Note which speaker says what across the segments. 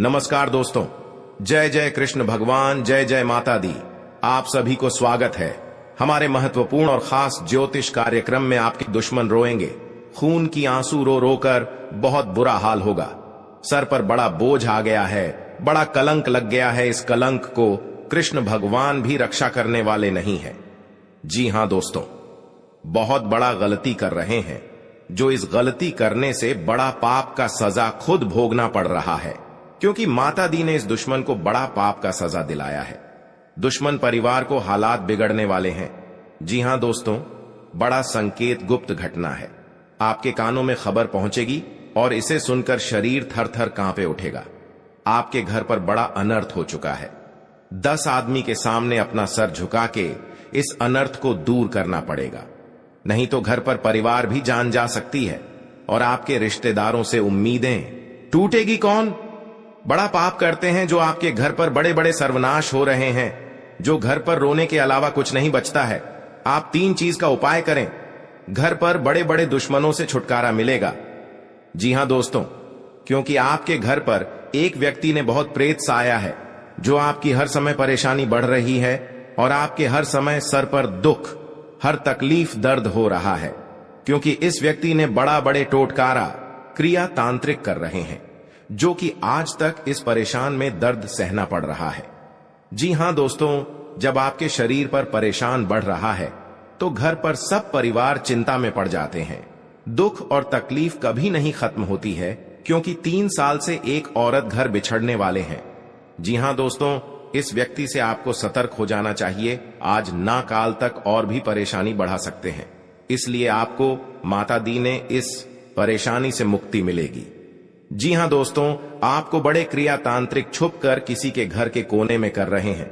Speaker 1: नमस्कार दोस्तों, जय जय कृष्ण भगवान, जय जय माता दी। आप सभी को स्वागत है हमारे महत्वपूर्ण और खास ज्योतिष कार्यक्रम में। आपके दुश्मन रोएंगे, खून की आंसू रो रो कर बहुत बुरा हाल होगा। सर पर बड़ा बोझ आ गया है, बड़ा कलंक लग गया है। इस कलंक को कृष्ण भगवान भी रक्षा करने वाले नहीं है। जी हां दोस्तों, बहुत बड़ा गलती कर रहे हैं, जो इस गलती करने से बड़ा पाप का सजा खुद भोगना पड़ रहा है, क्योंकि माता दी ने इस दुश्मन को बड़ा पाप का सजा दिलाया है। दुश्मन परिवार को हालात बिगड़ने वाले हैं। जी हां दोस्तों, बड़ा संकेत गुप्त घटना है। आपके कानों में खबर पहुंचेगी और इसे सुनकर शरीर थर थर कांपे उठेगा। आपके घर पर बड़ा अनर्थ हो चुका है। 10 आदमी के सामने अपना सर झुका के इस अनर्थ को दूर करना पड़ेगा, नहीं तो घर पर परिवार भी जान जा सकती है और आपके रिश्तेदारों से उम्मीदें टूटेगी। कौन बड़ा पाप करते हैं जो आपके घर पर बड़े बड़े सर्वनाश हो रहे हैं, जो घर पर रोने के अलावा कुछ नहीं बचता है। आप 3 चीज का उपाय करें, घर पर बड़े बड़े दुश्मनों से छुटकारा मिलेगा। जी हां दोस्तों, क्योंकि आपके घर पर एक व्यक्ति ने बहुत प्रेत साया है, जो आपकी हर समय परेशानी बढ़ रही है और आपके हर समय सर पर दुख, हर तकलीफ, दर्द हो रहा है, क्योंकि इस व्यक्ति ने बड़े टोटकारा क्रिया तांत्रिक कर रहे हैं, जो कि आज तक इस परेशान में दर्द सहना पड़ रहा है। जी हां दोस्तों, जब आपके शरीर पर परेशान बढ़ रहा है तो घर पर सब परिवार चिंता में पड़ जाते हैं। दुख और तकलीफ कभी नहीं खत्म होती है, क्योंकि 3 साल से एक औरत घर बिछड़ने वाले हैं। जी हां दोस्तों, इस व्यक्ति से आपको सतर्क हो जाना चाहिए। आज ना काल तक और भी परेशानी बढ़ा सकते हैं, इसलिए आपको माता दी ने इस परेशानी से मुक्ति मिलेगी। जी हां दोस्तों, आपको बड़े क्रिया तांत्रिक छुपकर किसी के घर के कोने में कर रहे हैं,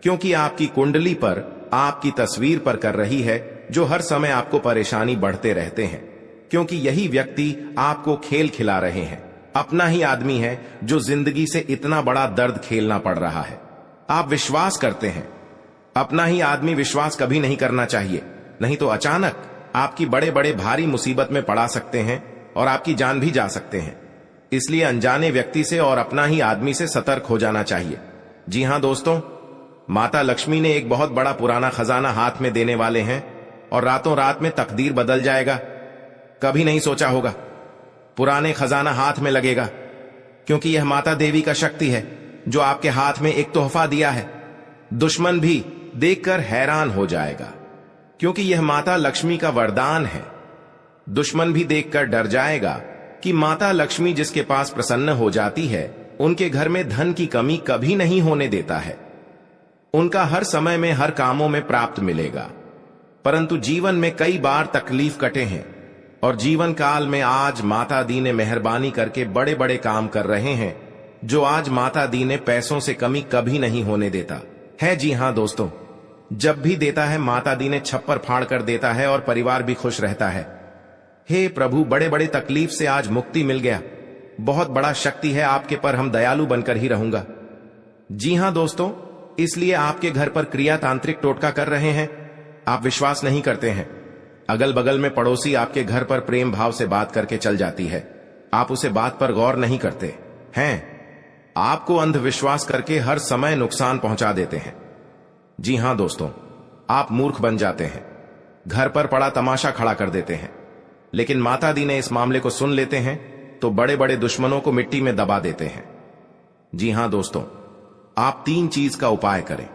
Speaker 1: क्योंकि आपकी कुंडली पर, आपकी तस्वीर पर कर रही है, जो हर समय आपको परेशानी बढ़ते रहते हैं, क्योंकि यही व्यक्ति आपको खेल खिला रहे हैं। अपना ही आदमी है जो जिंदगी से इतना बड़ा दर्द खेलना पड़ रहा है। आप विश्वास करते हैं, अपना ही आदमी विश्वास कभी नहीं करना चाहिए, नहीं तो अचानक आपकी बड़े बड़े भारी मुसीबत में पड़ा सकते हैं और आपकी जान भी जा सकते हैं। इसलिए अनजाने व्यक्ति से और अपना ही आदमी से सतर्क हो जाना चाहिए। जी हां दोस्तों, माता लक्ष्मी ने एक बहुत बड़ा पुराना खजाना हाथ में देने वाले हैं और रातों रात में तकदीर बदल जाएगा। कभी नहीं सोचा होगा पुराने खजाना हाथ में लगेगा, क्योंकि यह माता देवी का शक्ति है, जो आपके हाथ में एक तोहफा दिया है। दुश्मन भी देखकर हैरान हो जाएगा, क्योंकि यह माता लक्ष्मी का वरदान है। दुश्मन भी देखकर डर जाएगा कि माता लक्ष्मी जिसके पास प्रसन्न हो जाती है, उनके घर में धन की कमी कभी नहीं होने देता है। उनका हर समय में हर कामों में प्राप्त मिलेगा। परंतु जीवन में कई बार तकलीफ कटे हैं और जीवन काल में आज माता दी ने मेहरबानी करके बड़े बड़े काम कर रहे हैं, जो आज माता दी ने पैसों से कमी कभी नहीं होने देता है। जी हां दोस्तों, जब भी देता है माता दी ने छप्पर फाड़ कर देता है और परिवार भी खुश रहता है। हे प्रभु, बड़े बड़े तकलीफ से आज मुक्ति मिल गया। बहुत बड़ा शक्ति है आपके पर, हम दयालु बनकर ही रहूंगा। जी हां दोस्तों, इसलिए आपके घर पर क्रिया तांत्रिक टोटका कर रहे हैं। आप विश्वास नहीं करते हैं। अगल बगल में पड़ोसी आपके घर पर प्रेम भाव से बात करके चल जाती है, आप उसे बात पर गौर नहीं करते हैं। आपको अंधविश्वास करके हर समय नुकसान पहुंचा देते हैं। जी हां दोस्तों, आप मूर्ख बन जाते हैं, घर पर पड़ा तमाशा खड़ा कर देते हैं। लेकिन माता दी ने इस मामले को सुन लेते हैं तो बड़े बड़े दुश्मनों को मिट्टी में दबा देते हैं। जी हां दोस्तों, आप 3 चीज का उपाय करें।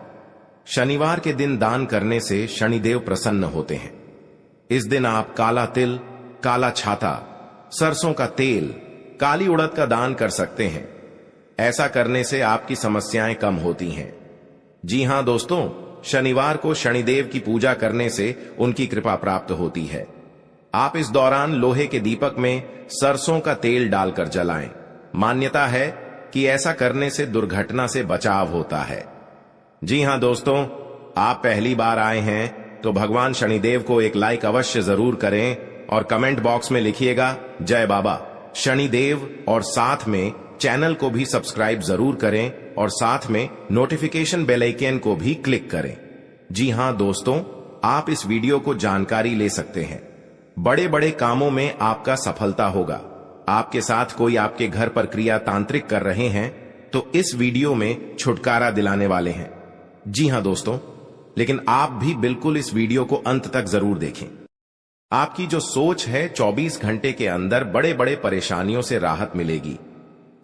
Speaker 1: शनिवार के दिन दान करने से शनिदेव प्रसन्न होते हैं। इस दिन आप काला तिल, काला छाता, सरसों का तेल, काली उड़द का दान कर सकते हैं। ऐसा करने से आपकी समस्याएं कम होती हैं। जी हां दोस्तों, शनिवार को शनिदेव की पूजा करने से उनकी कृपा प्राप्त होती है। आप इस दौरान लोहे के दीपक में सरसों का तेल डालकर जलाएं। मान्यता है कि ऐसा करने से दुर्घटना से बचाव होता है। जी हां दोस्तों, आप पहली बार आए हैं तो भगवान शनिदेव को एक लाइक अवश्य जरूर करें और कमेंट बॉक्स में लिखिएगा जय बाबा शनिदेव, और साथ में चैनल को भी सब्सक्राइब जरूर करें और साथ में नोटिफिकेशन बेल आइकन को भी क्लिक करें। जी हां दोस्तों, आप इस वीडियो को जानकारी ले सकते हैं। बड़े बड़े कामों में आपका सफलता होगा। आपके साथ कोई आपके घर पर क्रिया तांत्रिक कर रहे हैं तो इस वीडियो में छुटकारा दिलाने वाले हैं। जी हां दोस्तों, लेकिन आप भी बिल्कुल इस वीडियो को अंत तक जरूर देखें। आपकी जो सोच है 24 घंटे के अंदर बड़े बड़े परेशानियों से राहत मिलेगी।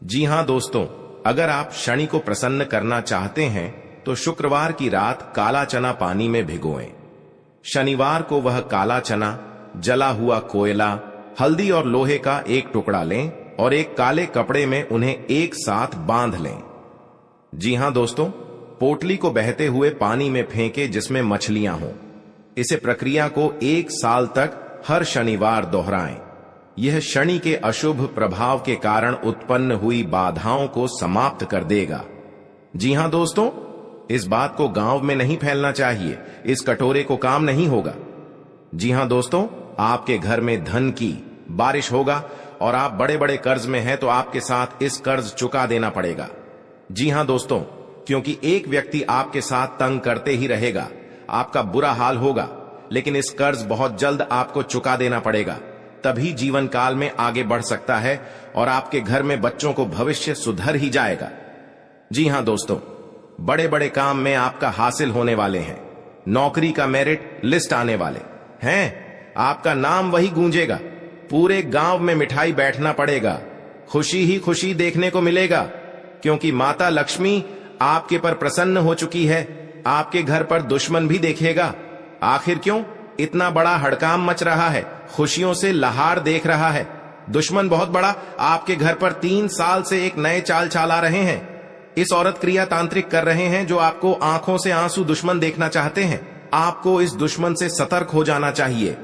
Speaker 1: जी हां दोस्तों, अगर आप शनि को प्रसन्न करना चाहते हैं तो शुक्रवार की रात काला चना पानी में भिगोएं। शनिवार को वह काला चना, जला हुआ कोयला, हल्दी और लोहे का एक टुकड़ा लें और एक काले कपड़े में उन्हें एक साथ बांध लें। जी हां दोस्तों, पोटली को बहते हुए पानी में फेंके जिसमें मछलियां हों। इसे प्रक्रिया को 1 साल तक हर शनिवार दोहराएं। यह शनि के अशुभ प्रभाव के कारण उत्पन्न हुई बाधाओं को समाप्त कर देगा। जी हां दोस्तों, इस बात को गांव में नहीं फैलना चाहिए, इस कटोरे को काम नहीं होगा। जी हां दोस्तों, आपके घर में धन की बारिश होगा और आप बड़े बड़े कर्ज में हैं तो आपके साथ इस कर्ज चुका देना पड़ेगा। जी हां दोस्तों, क्योंकि एक व्यक्ति आपके साथ तंग करते ही रहेगा, आपका बुरा हाल होगा, लेकिन इस कर्ज बहुत जल्द आपको चुका देना पड़ेगा, तभी जीवन काल में आगे बढ़ सकता है और आपके घर में बच्चों को भविष्य सुधर ही जाएगा। जी हां दोस्तों, बड़े बड़े काम में आपका हासिल होने वाले हैं। नौकरी का मेरिट लिस्ट आने वाले हैं। आपका नाम वही गूंजेगा, पूरे गांव में मिठाई बैठना पड़ेगा, खुशी ही खुशी देखने को मिलेगा, क्योंकि माता लक्ष्मी आपके पर प्रसन्न हो चुकी है। आपके घर पर दुश्मन भी देखेगा। आखिर क्यों इतना बड़ा हड़काम मच रहा है, खुशियों से लहार देख रहा है। दुश्मन बहुत बड़ा आपके घर पर 3 साल से एक नए चाल चला रहे हैं। इस औरत क्रिया तांत्रिक कर रहे हैं जो आपको आंखों से आंसू दुश्मन देखना चाहते हैं। आपको इस दुश्मन से सतर्क हो जाना चाहिए।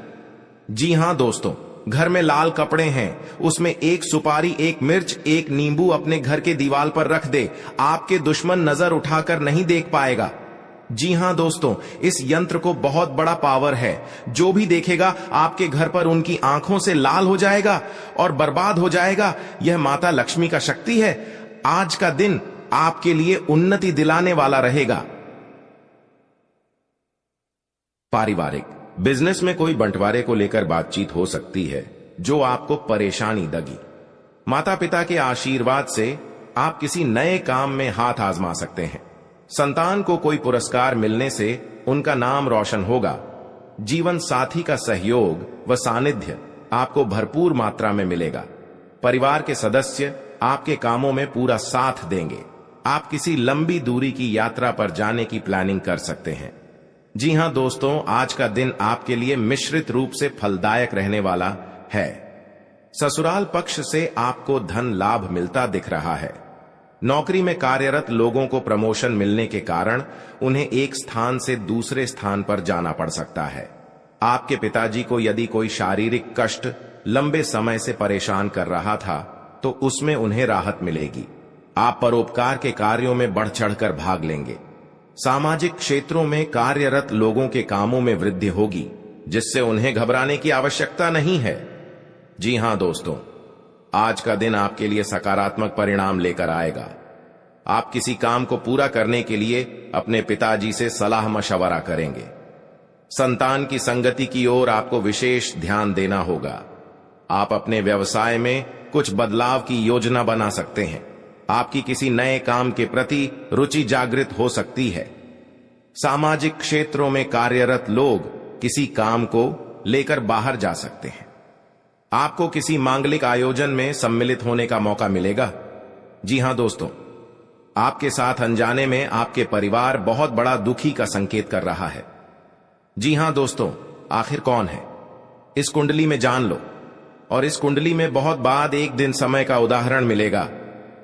Speaker 1: जी हां दोस्तों, घर में लाल कपड़े हैं, उसमें एक सुपारी, एक मिर्च, एक नींबू अपने घर के दीवार पर रख दे। आपके दुश्मन नजर उठाकर नहीं देख पाएगा। जी हां दोस्तों, इस यंत्र को बहुत बड़ा पावर है। जो भी देखेगा आपके घर पर उनकी आंखों से लाल हो जाएगा और बर्बाद हो जाएगा। यह माता लक्ष्मी का शक्ति है। आज का दिन आपके लिए उन्नति दिलाने वाला रहेगा। पारिवारिक बिजनेस में कोई बंटवारे को लेकर बातचीत हो सकती है जो आपको परेशानी देगी। माता पिता के आशीर्वाद से आप किसी नए काम में हाथ आजमा सकते हैं। संतान को कोई पुरस्कार मिलने से उनका नाम रोशन होगा। जीवन साथी का सहयोग व सानिध्य आपको भरपूर मात्रा में मिलेगा। परिवार के सदस्य आपके कामों में पूरा साथ देंगे। आप किसी लंबी दूरी की यात्रा पर जाने की प्लानिंग कर सकते हैं। जी हां दोस्तों, आज का दिन आपके लिए मिश्रित रूप से फलदायक रहने वाला है। ससुराल पक्ष से आपको धन लाभ मिलता दिख रहा है। नौकरी में कार्यरत लोगों को प्रमोशन मिलने के कारण उन्हें एक स्थान से दूसरे स्थान पर जाना पड़ सकता है। आपके पिताजी को यदि कोई शारीरिक कष्ट लंबे समय से परेशान कर रहा था तो उसमें उन्हें राहत मिलेगी। आप परोपकार के कार्यों में बढ़ चढ़कर भाग लेंगे। सामाजिक क्षेत्रों में कार्यरत लोगों के कामों में वृद्धि होगी, जिससे उन्हें घबराने की आवश्यकता नहीं है। जी हां दोस्तों, आज का दिन आपके लिए सकारात्मक परिणाम लेकर आएगा। आप किसी काम को पूरा करने के लिए अपने पिताजी से सलाह मशवरा करेंगे। संतान की संगति की ओर आपको विशेष ध्यान देना होगा। आप अपने व्यवसाय में कुछ बदलाव की योजना बना सकते हैं। आपकी किसी नए काम के प्रति रुचि जागृत हो सकती है। सामाजिक क्षेत्रों में कार्यरत लोग किसी काम को लेकर बाहर जा सकते हैं। आपको किसी मांगलिक आयोजन में सम्मिलित होने का मौका मिलेगा। जी हां दोस्तों, आपके साथ अनजाने में आपके परिवार बहुत बड़ा दुखी का संकेत कर रहा है। जी हां दोस्तों, आखिर कौन है? इस कुंडली में जान लो, और इस कुंडली में बहुत बाद एक दिन समय का उदाहरण मिलेगा,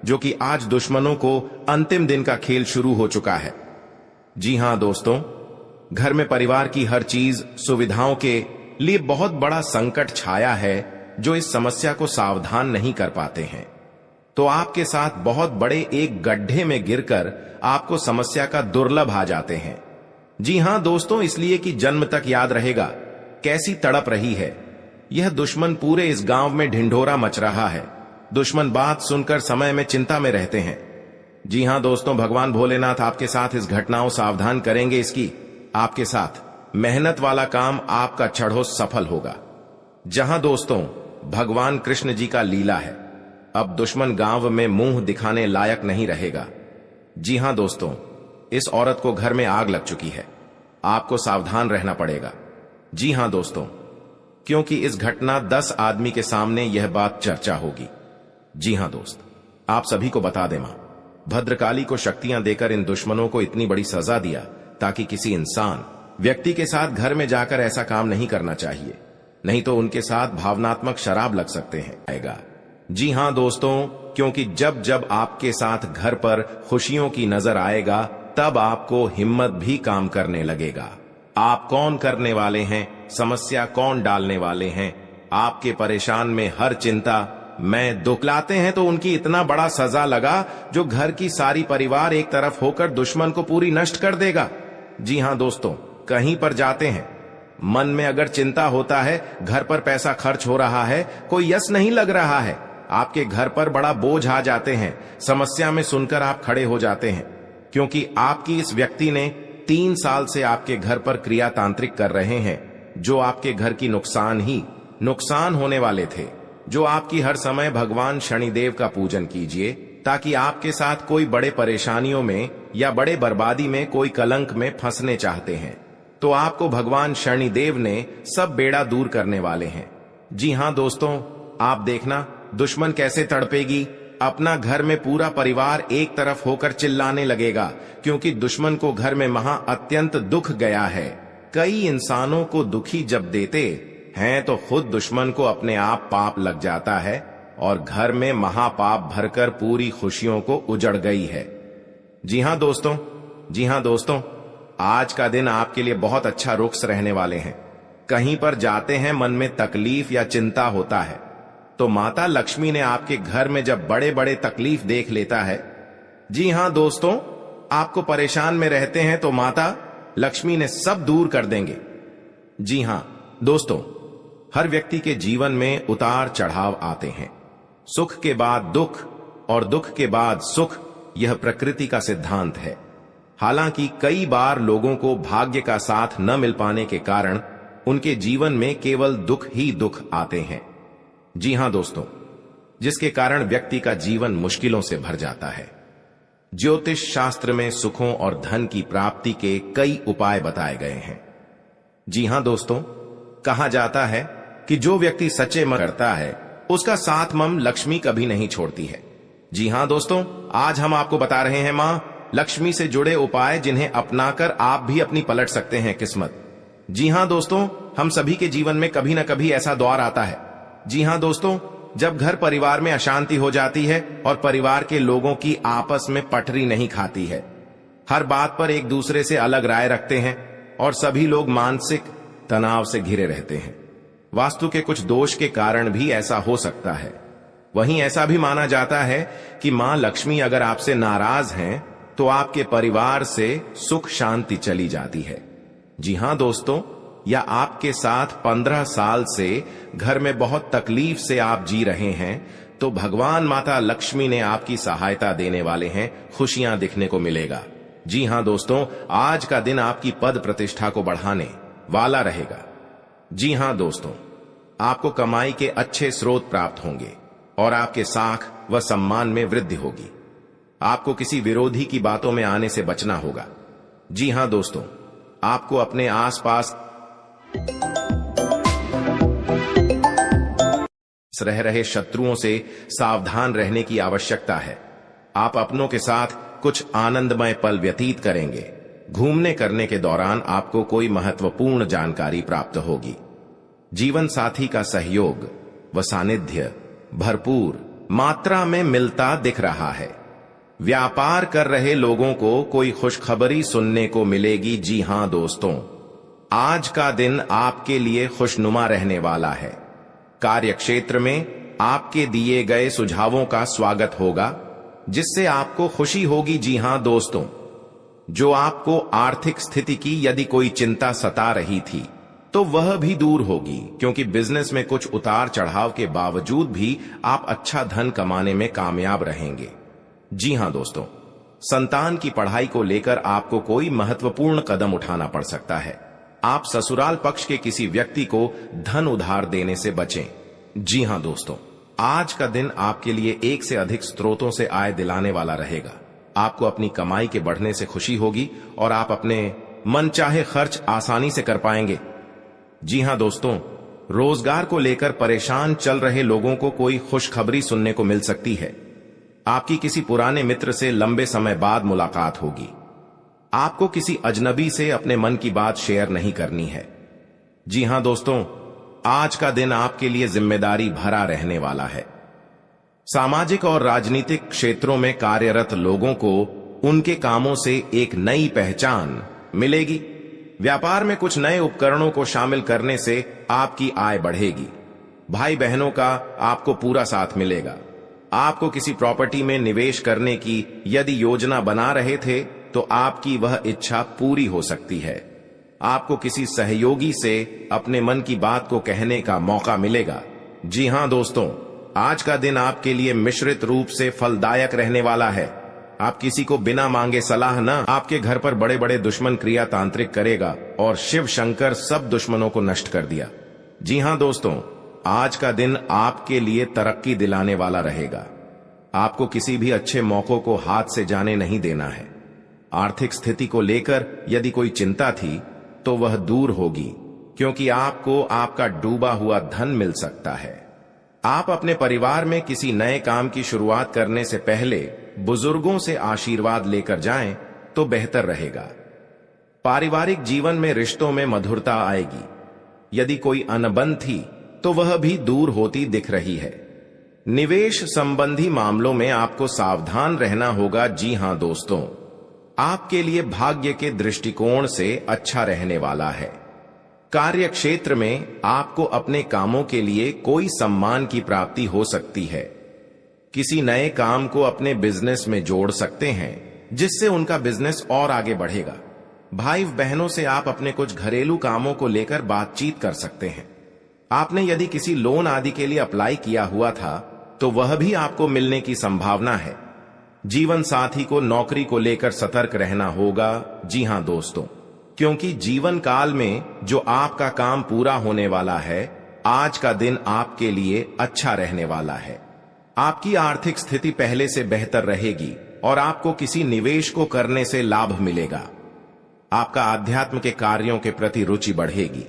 Speaker 1: जो कि आज दुश्मनों को अंतिम दिन का खेल शुरू हो चुका है। जी हां दोस्तों, घर में परिवार की हर चीज सुविधाओं के लिए बहुत बड़ा संकट छाया है। जो इस समस्या को सावधान नहीं कर पाते हैं तो आपके साथ बहुत बड़े एक गड्ढे में गिरकर आपको समस्या का दुर्लभ आ जाते हैं। जी हां दोस्तों, इसलिए कि जन्म तक याद रहेगा कैसी तड़प रही है। यह दुश्मन पूरे इस गांव में ढिंढोरा मच रहा है। दुश्मन बात सुनकर समय में चिंता में रहते हैं। जी हां दोस्तों, भगवान भोलेनाथ आपके साथ इस घटनाओं सावधान करेंगे। इसकी आपके साथ मेहनत वाला काम आपका चढ़ो सफल होगा। जहां दोस्तों भगवान कृष्ण जी का लीला है। अब दुश्मन गांव में मुंह दिखाने लायक नहीं रहेगा। जी हां दोस्तों, इस औरत को घर में आग लग चुकी है। आपको सावधान रहना पड़ेगा। जी हां दोस्तों, क्योंकि इस घटना 10 आदमी के सामने यह बात चर्चा होगी। जी हां दोस्त, आप सभी को बता दें, मां भद्रकाली को शक्तियां देकर इन दुश्मनों को इतनी बड़ी सजा दिया ताकि किसी इंसान व्यक्ति के साथ घर में जाकर ऐसा काम नहीं करना चाहिए, नहीं तो उनके साथ भावनात्मक शराब लग सकते हैं आएगा। जी हां दोस्तों, क्योंकि जब जब आपके साथ घर पर खुशियों की नजर आएगा तब आपको हिम्मत भी काम करने लगेगा। आप कौन करने वाले हैं, समस्या कौन डालने वाले हैं, आपके परेशान में हर चिंता मैं दुख लाते हैं तो उनकी इतना बड़ा सजा लगा जो घर की सारी परिवार एक तरफ होकर दुश्मन को पूरी नष्ट कर देगा। जी हां दोस्तों, कहीं पर जाते हैं, मन में अगर चिंता होता है, घर पर पैसा खर्च हो रहा है, कोई यश नहीं लग रहा है, आपके घर पर बड़ा बोझ आ जाते हैं, समस्या में सुनकर आप खड़े हो जाते हैं, क्योंकि आपकी इस व्यक्ति ने 3 साल से आपके घर पर क्रिया तांत्रिक कर रहे हैं, जो आपके घर की नुकसान होने वाले थे। जो आपकी हर समय भगवान शनिदेव का पूजन कीजिए ताकि आपके साथ कोई बड़े परेशानियों में या बड़े बर्बादी में, कोई कलंक में फंसने चाहते हैं तो आपको भगवान शनिदेव ने सब बेड़ा दूर करने वाले हैं। जी हां दोस्तों, आप देखना दुश्मन कैसे तड़पेगी। अपना घर में पूरा परिवार एक तरफ होकर चिल्लाने लगेगा, क्योंकि दुश्मन को घर में अत्यंत दुख गया है। कई इंसानों को दुखी जब देते हैं तो खुद दुश्मन को अपने आप पाप लग जाता है और घर में महापाप भरकर पूरी खुशियों को उजड़ गई है। जी हां दोस्तों, आज का दिन आपके लिए बहुत अच्छा रुख रहने वाले हैं। कहीं पर जाते हैं, मन में तकलीफ या चिंता होता है तो माता लक्ष्मी ने आपके घर में जब बड़े बड़े तकलीफ देख लेता है, जी हां दोस्तों, आपको परेशान में रहते हैं तो माता लक्ष्मी ने सब दूर कर देंगे। जी हां दोस्तों, हर व्यक्ति के जीवन में उतार चढ़ाव आते हैं। सुख के बाद दुख और दुख के बाद सुख, यह प्रकृति का सिद्धांत है। हालांकि कई बार लोगों को भाग्य का साथ न मिल पाने के कारण उनके जीवन में केवल दुख ही दुख आते हैं। जी हां दोस्तों, जिसके कारण व्यक्ति का जीवन मुश्किलों से भर जाता है। ज्योतिष शास्त्र में सुखों और धन की प्राप्ति के कई उपाय बताए गए हैं। जी हां दोस्तों, कहा जाता है कि जो व्यक्ति सच्चे मन करता है उसका साथ मम लक्ष्मी कभी नहीं छोड़ती है। जी हां दोस्तों, आज हम आपको बता रहे हैं मां लक्ष्मी से जुड़े उपाय जिन्हें अपनाकर आप भी अपनी पलट सकते हैं किस्मत। जी हां दोस्तों, हम सभी के जीवन में कभी न कभी ऐसा दौर आता है। जी हां दोस्तों, जब घर परिवार में अशांति हो जाती है और परिवार के लोगों की आपस में पटरी नहीं खाती है, हर बात पर एक दूसरे से अलग राय रखते हैं और सभी लोग मानसिक तनाव से घिरे रहते हैं। वास्तु के कुछ दोष के कारण भी ऐसा हो सकता है। वहीं ऐसा भी माना जाता है कि मां लक्ष्मी अगर आपसे नाराज हैं तो आपके परिवार से सुख शांति चली जाती है। जी हां दोस्तों, या आपके साथ 15 साल से घर में बहुत तकलीफ से आप जी रहे हैं तो भगवान माता लक्ष्मी ने आपकी सहायता देने वाले हैं, खुशियां दिखने को मिलेगा। जी हां दोस्तों, आज का दिन आपकी पद प्रतिष्ठा को बढ़ाने वाला रहेगा। जी हां दोस्तों, आपको कमाई के अच्छे स्रोत प्राप्त होंगे और आपके साख व सम्मान में वृद्धि होगी। आपको किसी विरोधी की बातों में आने से बचना होगा। जी हां दोस्तों, आपको अपने आसपास रह रहे शत्रुओं से सावधान रहने की आवश्यकता है। आप अपनों के साथ कुछ आनंदमय पल व्यतीत करेंगे। घूमने करने के दौरान आपको कोई महत्वपूर्ण जानकारी प्राप्त होगी। जीवन साथी का सहयोग व सानिध्य भरपूर मात्रा में मिलता दिख रहा है। व्यापार कर रहे लोगों को कोई खुशखबरी सुनने को मिलेगी। जी हां दोस्तों, आज का दिन आपके लिए खुशनुमा रहने वाला है। कार्य क्षेत्र में आपके दिए गए सुझावों का स्वागत होगा, जिससे आपको खुशी होगी। जी हां दोस्तों, जो आपको आर्थिक स्थिति की यदि कोई चिंता सता रही थी तो वह भी दूर होगी, क्योंकि बिजनेस में कुछ उतार चढ़ाव के बावजूद भी आप अच्छा धन कमाने में कामयाब रहेंगे। जी हां दोस्तों, संतान की पढ़ाई को लेकर आपको कोई महत्वपूर्ण कदम उठाना पड़ सकता है। आप ससुराल पक्ष के किसी व्यक्ति को धन उधार देने से बचें। जी हां दोस्तों, आज का दिन आपके लिए एक से अधिक स्रोतों से आय दिलाने वाला रहेगा। आपको अपनी कमाई के बढ़ने से खुशी होगी और आप अपने मनचाहे खर्च आसानी से कर पाएंगे। जी हां दोस्तों, रोजगार को लेकर परेशान चल रहे लोगों को कोई खुशखबरी सुनने को मिल सकती है। आपकी किसी पुराने मित्र से लंबे समय बाद मुलाकात होगी। आपको किसी अजनबी से अपने मन की बात शेयर नहीं करनी है। जी हां दोस्तों, आज का दिन आपके लिए जिम्मेदारी भरा रहने वाला है। सामाजिक और राजनीतिक क्षेत्रों में कार्यरत लोगों को उनके कामों से एक नई पहचान मिलेगी। व्यापार में कुछ नए उपकरणों को शामिल करने से आपकी आय बढ़ेगी। भाई बहनों का आपको पूरा साथ मिलेगा। आपको किसी प्रॉपर्टी में निवेश करने की यदि योजना बना रहे थे तो आपकी वह इच्छा पूरी हो सकती है। आपको किसी सहयोगी से अपने मन की बात को कहने का मौका मिलेगा। जी हां दोस्तों, आज का दिन आपके लिए मिश्रित रूप से फलदायक रहने वाला है। आप किसी को बिना मांगे सलाह न आपके घर पर बड़े बड़े दुश्मन क्रिया तांत्रिक करेगा और शिव शंकर सब दुश्मनों को नष्ट कर दिया। जी हां दोस्तों, आज का दिन आपके लिए तरक्की दिलाने वाला रहेगा। आपको किसी भी अच्छे मौकों को हाथ से जाने नहीं देना है। आर्थिक स्थिति को लेकर यदि कोई चिंता थी तो वह दूर होगी, क्योंकि आपको आपका डूबा हुआ धन मिल सकता है। आप अपने परिवार में किसी नए काम की शुरुआत करने से पहले बुजुर्गों से आशीर्वाद लेकर जाएं तो बेहतर रहेगा। पारिवारिक जीवन में रिश्तों में मधुरता आएगी। यदि कोई अनबन थी तो वह भी दूर होती दिख रही है। निवेश संबंधी मामलों में आपको सावधान रहना होगा। जी हां दोस्तों, आपके लिए भाग्य के दृष्टिकोण से अच्छा रहने वाला है। कार्य क्षेत्र में आपको अपने कामों के लिए कोई सम्मान की प्राप्ति हो सकती है। किसी नए काम को अपने बिजनेस में जोड़ सकते हैं, जिससे उनका बिजनेस और आगे बढ़ेगा। भाई बहनों से आप अपने कुछ घरेलू कामों को लेकर बातचीत कर सकते हैं। आपने यदि किसी लोन आदि के लिए अप्लाई किया हुआ था तो वह भी आपको मिलने की संभावना है। जीवन साथी को नौकरी को लेकर सतर्क रहना होगा। जी हां दोस्तों, क्योंकि जीवन काल में जो आपका काम पूरा होने वाला है, आज का दिन आपके लिए अच्छा रहने वाला है। आपकी आर्थिक स्थिति पहले से बेहतर रहेगी और आपको किसी निवेश को करने से लाभ मिलेगा। आपका आध्यात्म के कार्यों के प्रति रुचि बढ़ेगी।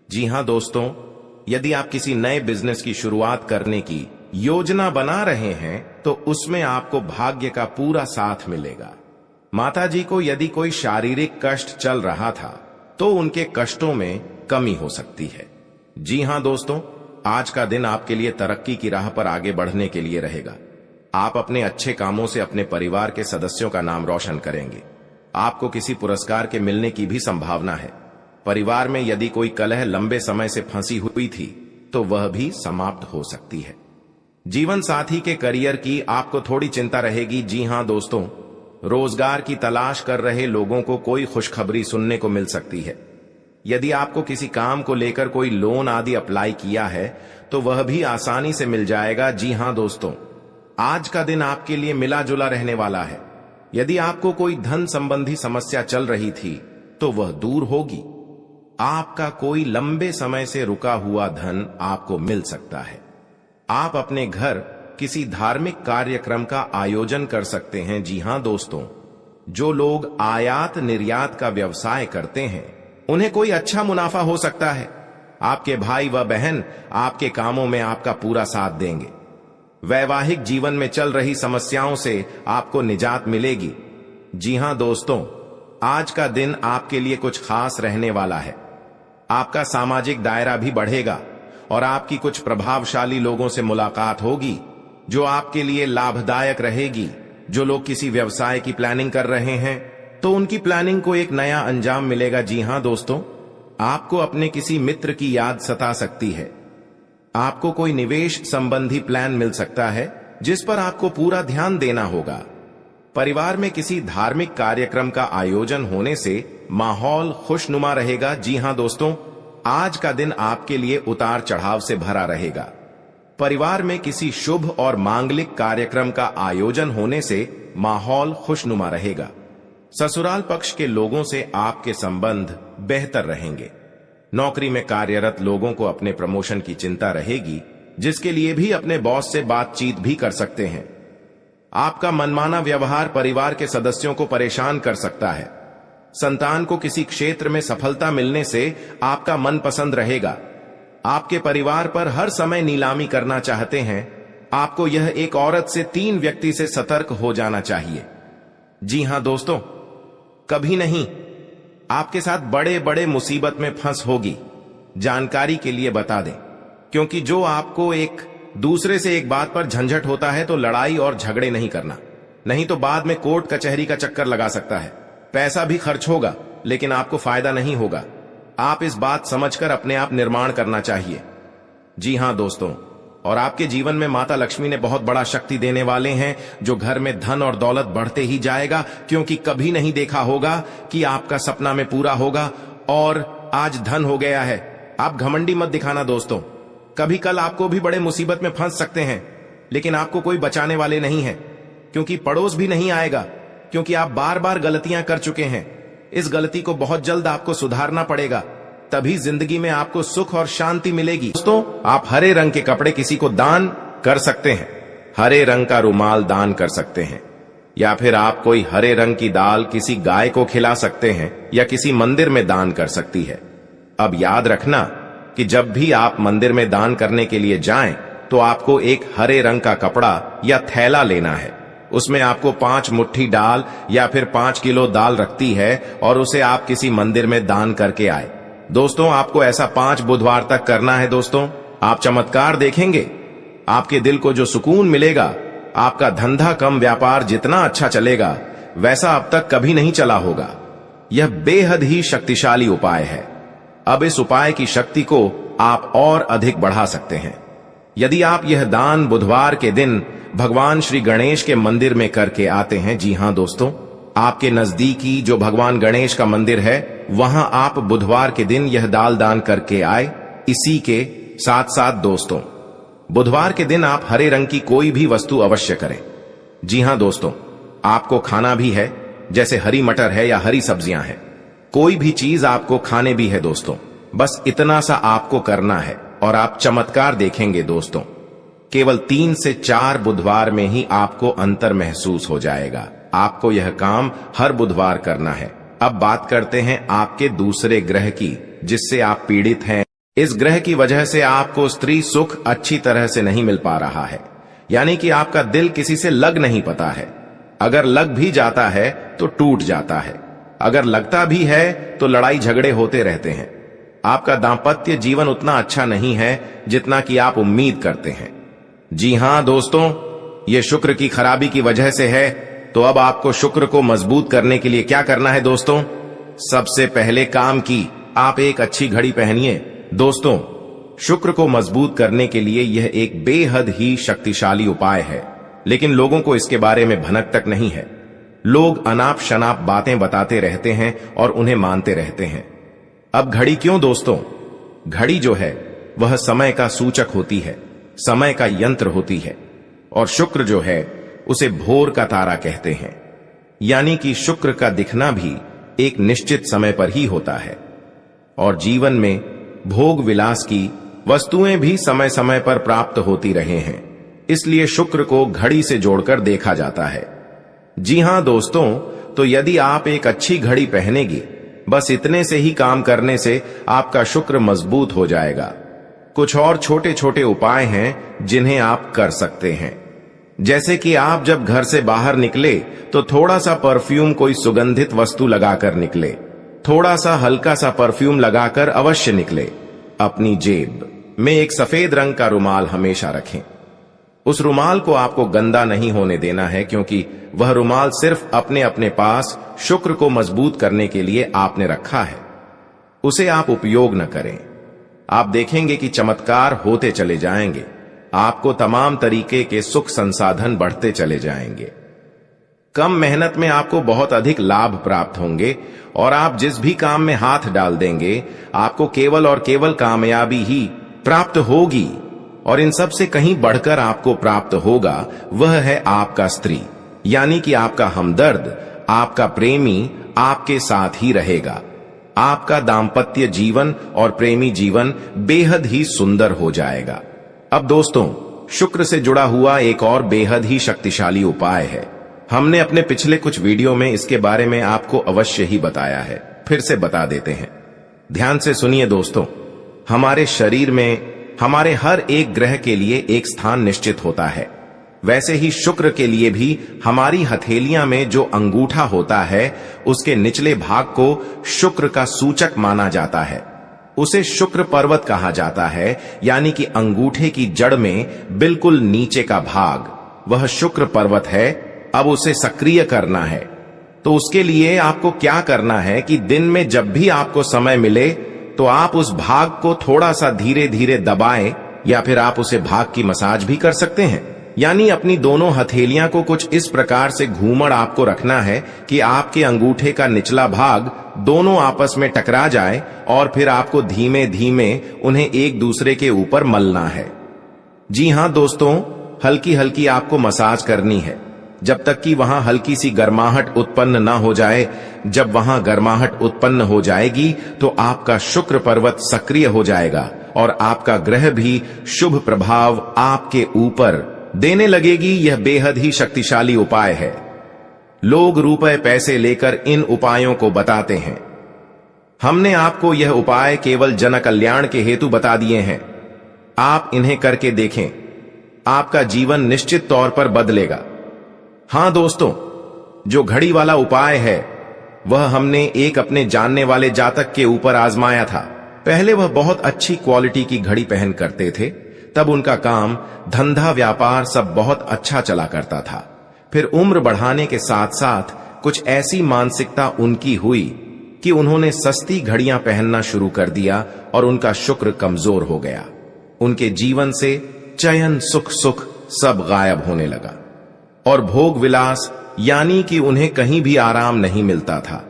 Speaker 1: जी हां दोस्तों, यदि आप किसी नए बिजनेस की शुरुआत करने की योजना बना रहे हैं तो उसमें आपको भाग्य का पूरा साथ मिलेगा। माताजी को यदि कोई शारीरिक कष्ट चल रहा था तो उनके कष्टों में कमी हो सकती है। जी हां दोस्तों, आज का दिन आपके लिए तरक्की की राह पर आगे बढ़ने के लिए रहेगा। आप अपने अच्छे कामों से अपने परिवार के सदस्यों का नाम रोशन करेंगे। आपको किसी पुरस्कार के मिलने की भी संभावना है। परिवार में यदि कोई कलह लंबे समय से फंसी हुई थी तो वह भी समाप्त हो सकती है। जीवन साथी के करियर की आपको थोड़ी चिंता रहेगी। जी हां दोस्तों, रोजगार की तलाश कर रहे लोगों को कोई खुशखबरी सुनने को मिल सकती है। यदि आपको किसी काम को लेकर कोई लोन आदि अप्लाई किया है तो वह भी आसानी से मिल जाएगा। जी हां दोस्तों, आज का दिन आपके लिए मिला जुला रहने वाला है। यदि आपको कोई धन संबंधी समस्या चल रही थी तो वह दूर होगी। आपका कोई लंबे समय से रुका हुआ धन आपको मिल सकता है। आप अपने घर किसी धार्मिक कार्यक्रम का आयोजन कर सकते हैं। जी हां दोस्तों, जो लोग आयात निर्यात का व्यवसाय करते हैं उन्हें कोई अच्छा मुनाफा हो सकता है। आपके भाई व बहन आपके कामों में आपका पूरा साथ देंगे। वैवाहिक जीवन में चल रही समस्याओं से आपको निजात मिलेगी। जी हां दोस्तों, आज का दिन आपके लिए कुछ खास रहने वाला है। आपका सामाजिक दायरा भी बढ़ेगा और आपकी कुछ प्रभावशाली लोगों से मुलाकात होगी जो आपके लिए लाभदायक रहेगी। जो लोग किसी व्यवसाय की प्लानिंग कर रहे हैं तो उनकी प्लानिंग को एक नया अंजाम मिलेगा। जी हां दोस्तों, आपको अपने किसी मित्र की याद सता सकती है। आपको कोई निवेश संबंधी प्लान मिल सकता है जिस पर आपको पूरा ध्यान देना होगा। परिवार में किसी धार्मिक कार्यक्रम का आयोजन होने से माहौल खुशनुमा रहेगा। जी हां दोस्तों, आज का दिन आपके लिए उतार चढ़ाव से भरा रहेगा। परिवार में किसी शुभ और मांगलिक कार्यक्रम का आयोजन होने से माहौल खुशनुमा रहेगा। ससुराल पक्ष के लोगों से आपके संबंध बेहतर रहेंगे। नौकरी में कार्यरत लोगों को अपने प्रमोशन की चिंता रहेगी। जिसके लिए भी अपने बॉस से बातचीत भी कर सकते हैं। आपका मनमाना व्यवहार परिवार के सदस्यों को परेशान कर सकता है। संतान को किसी क्षेत्र में सफलता मिलने से आपका मन पसंद रहेगा। आपके परिवार पर हर समय नीलामी करना चाहते हैं। आपको यह एक औरत से 3 व्यक्ति से सतर्क हो जाना चाहिए। जी हां दोस्तों, कभी नहीं, आपके साथ बड़े बड़े मुसीबत में फंस होगी। जानकारी के लिए बता दें, क्योंकि जो आपको एक दूसरे से एक बात पर झंझट होता है तो लड़ाई और झगड़े नहीं करना, नहीं तो बाद में कोर्ट कचहरी का चक्कर लगा सकता है। पैसा भी खर्च होगा लेकिन आपको फायदा नहीं होगा। आप इस बात समझकर अपने आप निर्माण करना चाहिए। जी हां दोस्तों, और आपके जीवन में माता लक्ष्मी ने बहुत बड़ा शक्ति देने वाले हैं, जो घर में धन और दौलत बढ़ते ही जाएगा, क्योंकि कभी नहीं देखा होगा कि आपका सपना में पूरा होगा और आज धन हो गया है। आप घमंडी मत दिखाना दोस्तों। कभी कल आपको भी बड़े मुसीबत में फंस सकते हैं, लेकिन आपको कोई बचाने वाले नहीं है, क्योंकि पड़ोस भी नहीं आएगा, क्योंकि आप बार बार गलतियां कर चुके हैं। इस गलती को बहुत जल्द आपको सुधारना पड़ेगा, तभी जिंदगी में आपको सुख और शांति मिलेगी। दोस्तों, आप हरे रंग के कपड़े किसी को दान कर सकते हैं। हरे रंग का रुमाल दान कर सकते हैं, या फिर आप कोई हरे रंग की दाल किसी गाय को खिला सकते हैं, या किसी मंदिर में दान कर सकती है। अब याद रखना कि जब भी आप मंदिर में दान करने के लिए जाएं, तो आपको एक हरे रंग का कपड़ा या थैला लेना है। उसमें आपको 5 मुट्ठी दाल या फिर 5 किलो दाल रखती है, और उसे आप किसी मंदिर में दान करके आए। दोस्तों, आपको ऐसा 5 बुधवार तक करना है। दोस्तों, आप चमत्कार देखेंगे। आपके दिल को जो सुकून मिलेगा, आपका धंधा कम व्यापार जितना अच्छा चलेगा, वैसा अब तक कभी नहीं चला होगा। यह बेहद ही शक्तिशाली उपाय है। अब इस उपाय की शक्ति को आप और अधिक बढ़ा सकते हैं। यदि आप यह दान बुधवार के दिन भगवान श्री गणेश के मंदिर में करके आते हैं, जी हां दोस्तों, आपके नजदीकी जो भगवान गणेश का मंदिर है, वहां आप बुधवार के दिन यह दाल दान करके आए। इसी के साथ साथ दोस्तों, बुधवार के दिन आप हरे रंग की कोई भी वस्तु अवश्य करें। जी हां दोस्तों, आपको खाना भी है, जैसे हरी मटर है या हरी सब्जियां हैं। कोई भी चीज आपको खाने भी है दोस्तों। बस इतना सा आपको करना है और आप चमत्कार देखेंगे दोस्तों। केवल 3 से 4 बुधवार में ही आपको अंतर महसूस हो जाएगा। आपको यह काम हर बुधवार करना है। अब बात करते हैं आपके दूसरे ग्रह की, जिससे आप पीड़ित हैं। इस ग्रह की वजह से आपको स्त्री सुख अच्छी तरह से नहीं मिल पा रहा है, यानी कि आपका दिल किसी से लग नहीं पाता है। अगर लग भी जाता है तो टूट जाता है। अगर लगता भी है तो लड़ाई झगड़े होते रहते हैं। आपका दांपत्य जीवन उतना अच्छा नहीं है जितना कि आप उम्मीद करते हैं। जी हां दोस्तों, यह शुक्र की खराबी की वजह से है। तो अब आपको शुक्र को मजबूत करने के लिए क्या करना है दोस्तों? सबसे पहले काम की आप एक अच्छी घड़ी पहनिए। दोस्तों, शुक्र को मजबूत करने के लिए यह एक बेहद ही शक्तिशाली उपाय है, लेकिन लोगों को इसके बारे में भनक तक नहीं है। लोग अनाप शनाप बातें बताते रहते हैं और उन्हें मानते रहते हैं। अब घड़ी क्यों दोस्तों? घड़ी जो है वह समय का सूचक होती है, समय का यंत्र होती है, और शुक्र जो है उसे भोर का तारा कहते हैं। यानी कि शुक्र का दिखना भी एक निश्चित समय पर ही होता है, और जीवन में भोग विलास की वस्तुएं भी समय समय पर प्राप्त होती रहे हैं। इसलिए शुक्र को घड़ी से जोड़कर देखा जाता है। जी हां दोस्तों, तो यदि आप एक अच्छी घड़ी पहनेगी, बस इतने से ही काम करने से आपका शुक्र मजबूत हो जाएगा। कुछ और छोटे छोटे उपाय हैं जिन्हें आप कर सकते हैं, जैसे कि आप जब घर से बाहर निकले तो थोड़ा सा परफ्यूम, कोई सुगंधित वस्तु लगाकर निकले। थोड़ा सा हल्का सा परफ्यूम लगाकर अवश्य निकले। अपनी जेब में एक सफेद रंग का रुमाल हमेशा रखें। उस रुमाल को आपको गंदा नहीं होने देना है, क्योंकि वह रुमाल सिर्फ अपने अपने पास शुक्र को मजबूत करने के लिए आपने रखा है। उसे आप उपयोग न करें। आप देखेंगे कि चमत्कार होते चले जाएंगे। आपको तमाम तरीके के सुख संसाधन बढ़ते चले जाएंगे। कम मेहनत में आपको बहुत अधिक लाभ प्राप्त होंगे, और आप जिस भी काम में हाथ डाल देंगे, आपको केवल और केवल कामयाबी ही प्राप्त होगी। और इन सब से कहीं बढ़कर आपको प्राप्त होगा, वह है आपका स्त्री, यानी कि आपका हमदर्द, आपका प्रेमी आपके साथ ही रहेगा। आपका दांपत्य जीवन और प्रेमी जीवन बेहद ही सुंदर हो जाएगा। अब दोस्तों, शुक्र से जुड़ा हुआ एक और बेहद ही शक्तिशाली उपाय है। हमने अपने पिछले कुछ वीडियो में इसके बारे में आपको अवश्य ही बताया है, फिर से बता देते हैं। ध्यान से सुनिए दोस्तों। हमारे शरीर में हमारे हर एक ग्रह के लिए एक स्थान निश्चित होता है। वैसे ही शुक्र के लिए भी हमारी हथेलियां में जो अंगूठा होता है, उसके निचले भाग को शुक्र का सूचक माना जाता है। उसे शुक्र पर्वत कहा जाता है, यानी कि अंगूठे की जड़ में बिल्कुल नीचे का भाग वह शुक्र पर्वत है। अब उसे सक्रिय करना है, तो उसके लिए आपको क्या करना है कि दिन में जब भी आपको समय मिले तो आप उस भाग को थोड़ा सा धीरे धीरे दबाएं, या फिर आप उसे भाग की मसाज भी कर सकते हैं। यानी अपनी दोनों हथेलियां को कुछ इस प्रकार से घूमड़ आपको रखना है कि आपके अंगूठे का निचला भाग दोनों आपस में टकरा जाए, और फिर आपको धीमे धीमे उन्हें एक दूसरे के ऊपर मलना है। जी हां दोस्तों, हल्की हल्की आपको मसाज करनी है, जब तक कि वहां हल्की सी गर्माहट उत्पन्न ना हो जाए। जब वहां गर्माहट उत्पन्न हो जाएगी तो आपका शुक्र पर्वत सक्रिय हो जाएगा और आपका ग्रह भी शुभ प्रभाव आपके ऊपर देने लगेगी। यह बेहद ही शक्तिशाली उपाय है। लोग रुपए पैसे लेकर इन उपायों को बताते हैं। हमने आपको यह उपाय केवल जन कल्याण के हेतु बता दिए हैं। आप इन्हें करके देखें, आपका जीवन निश्चित तौर पर बदलेगा। हां दोस्तों, जो घड़ी वाला उपाय है वह हमने एक अपने जानने वाले जातक के ऊपर आजमाया था। पहले वह बहुत अच्छी क्वालिटी की घड़ी पहन करते थे, तब उनका काम, धंधा, व्यापार सब बहुत अच्छा चला करता था। फिर उम्र बढ़ाने के साथ साथ कुछ ऐसी मानसिकता उनकी हुई कि उन्होंने सस्ती घड़ियां पहनना शुरू कर दिया और उनका शुक्र कमजोर हो गया। उनके जीवन से चयन, सुख सब गायब होने लगा और भोग विलास, यानी कि उन्हें कहीं भी आराम नहीं मिलता था।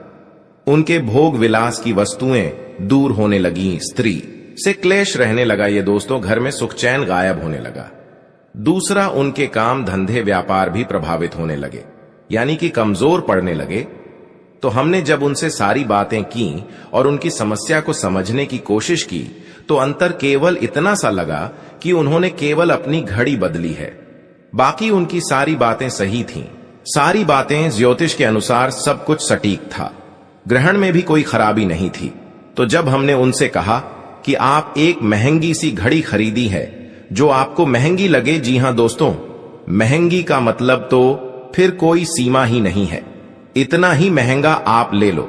Speaker 1: उनके भोग विलास की वस्तुएं दूर होने लगी, स्त्री से क्लेश रहने लगा। ये दोस्तों, घर में सुख चैन गायब होने लगा। दूसरा, उनके काम, धंधे, व्यापार भी प्रभावित होने लगे, यानी कि कमजोर पड़ने लगे। तो हमने जब उनसे सारी बातें की और उनकी समस्या को समझने की कोशिश की, तो अंतर केवल इतना सा लगा कि उन्होंने केवल अपनी घड़ी बदली है। बाकी उनकी सारी बातें सही थीं। सारी बातें ज्योतिष के अनुसार सब कुछ सटीक था। ग्रहण में भी कोई खराबी नहीं थी। तो जब हमने उनसे कहा कि आप एक महंगी सी घड़ी खरीदी है जो आपको महंगी लगे, जी हां दोस्तों, महंगी का मतलब तो फिर कोई सीमा ही नहीं है। इतना ही महंगा आप ले लो,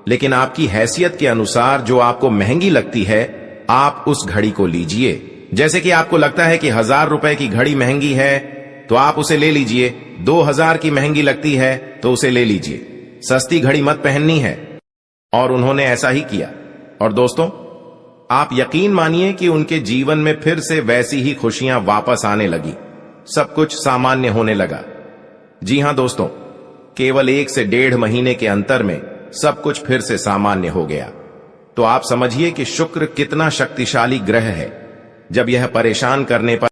Speaker 1: लेकिन आपकी हैसियत के अनुसार जो आपको महंगी लगती है, आप उस घड़ी को लीजिए। जैसे कि आपको लगता है कि 1000 रुपए की घड़ी महंगी है तो आप उसे ले लीजिए। 2000 की महंगी लगती है तो उसे ले लीजिए। सस्ती घड़ी मत पहननी है। और उन्होंने ऐसा ही किया। और दोस्तों, आप यकीन मानिए कि उनके जीवन में फिर से वैसी ही खुशियां वापस आने लगी। सब कुछ सामान्य होने लगा। जी हां दोस्तों, केवल 1 से 1.5 महीने के अंतर में सब कुछ फिर से सामान्य हो गया। तो आप समझिए कि शुक्र कितना शक्तिशाली ग्रह है। जब यह परेशान करने पर